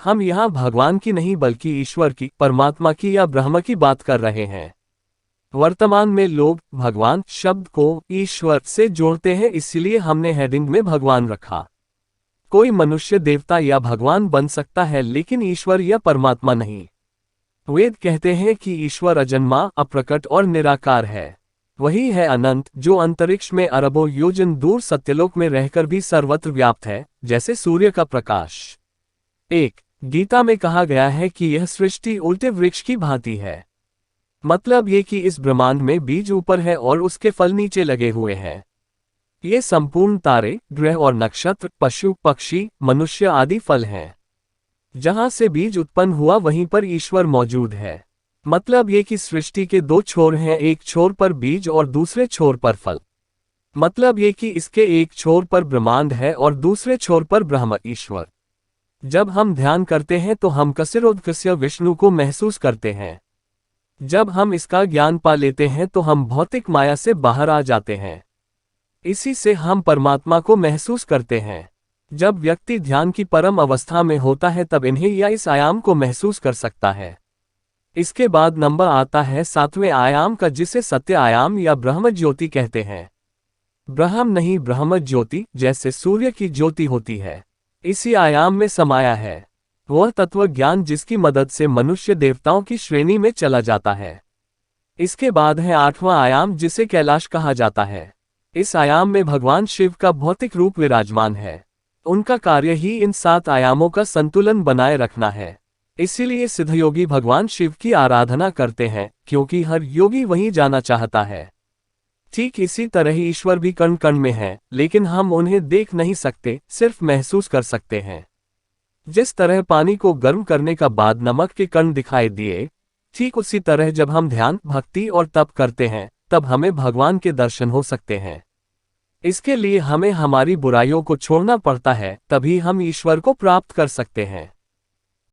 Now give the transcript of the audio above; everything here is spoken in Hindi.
हम यहाँ भगवान की नहीं बल्कि ईश्वर की, परमात्मा की या ब्रह्म की बात कर रहे हैं। वर्तमान में लोग भगवान शब्द को ईश्वर से जोड़ते हैं, इसलिए हमने हेडिंग में भगवान रखा। कोई मनुष्य देवता या भगवान बन सकता है, लेकिन ईश्वर या परमात्मा नहीं। वेद कहते हैं कि ईश्वर अजन्मा, अप्रकट और निराकार है। वही है अनंत, जो अंतरिक्ष में अरबों योजन दूर सत्यलोक में रहकर भी सर्वत्र व्याप्त है, जैसे सूर्य का प्रकाश। एक गीता में कहा गया है कि यह सृष्टि उल्टे वृक्ष की भांति है। मतलब ये कि इस ब्रह्मांड में बीज ऊपर है और उसके फल नीचे लगे हुए हैं। ये संपूर्ण तारे, ग्रह और नक्षत्र, पशु पक्षी, मनुष्य आदि फल हैं। जहां से बीज उत्पन्न हुआ वहीं पर ईश्वर मौजूद है। मतलब ये कि सृष्टि के दो छोर हैं, एक छोर पर बीज और दूसरे छोर पर फल। मतलब ये कि इसके एक छोर पर ब्रह्मांड है और दूसरे छोर पर ब्रह्म ईश्वर। जब हम ध्यान करते हैं तो हम कसिरोधकस्य विष्णु को महसूस करते हैं। जब हम इसका ज्ञान पा लेते हैं तो हम भौतिक माया से बाहर आ जाते हैं। इसी से हम परमात्मा को महसूस करते हैं। जब व्यक्ति ध्यान की परम अवस्था में होता है तब इन्हें या इस आयाम को महसूस कर सकता है। इसके बाद नंबर आता है 7वें आयाम का, जिसे सत्य आयाम या ब्रह्म ज्योति कहते हैं। ब्रह्म नहीं, ब्रह्म ज्योति, जैसे सूर्य की ज्योति होती है, इसी आयाम में समाया है। वह तत्व ज्ञान जिसकी मदद से मनुष्य देवताओं की श्रेणी में चला जाता है। इसके बाद है 8वां आयाम, जिसे कैलाश कहा जाता है। इस आयाम में भगवान शिव का भौतिक रूप विराजमान है। उनका कार्य ही इन 7 आयामों का संतुलन बनाए रखना है। इसीलिए सिद्धयोगी भगवान शिव की आराधना करते हैं, क्योंकि हर योगी वहीं जाना चाहता है। ठीक इसी तरह ईश्वर भी कण कण में है, लेकिन हम उन्हें देख नहीं सकते, सिर्फ महसूस कर सकते हैं। जिस तरह पानी को गर्म करने का बाद नमक के कण दिखाई दिए, ठीक उसी तरह जब हम ध्यान, भक्ति और तप करते हैं तब हमें भगवान के दर्शन हो सकते हैं। इसके लिए हमें हमारी बुराइयों को छोड़ना पड़ता है, तभी हम ईश्वर को प्राप्त कर सकते हैं।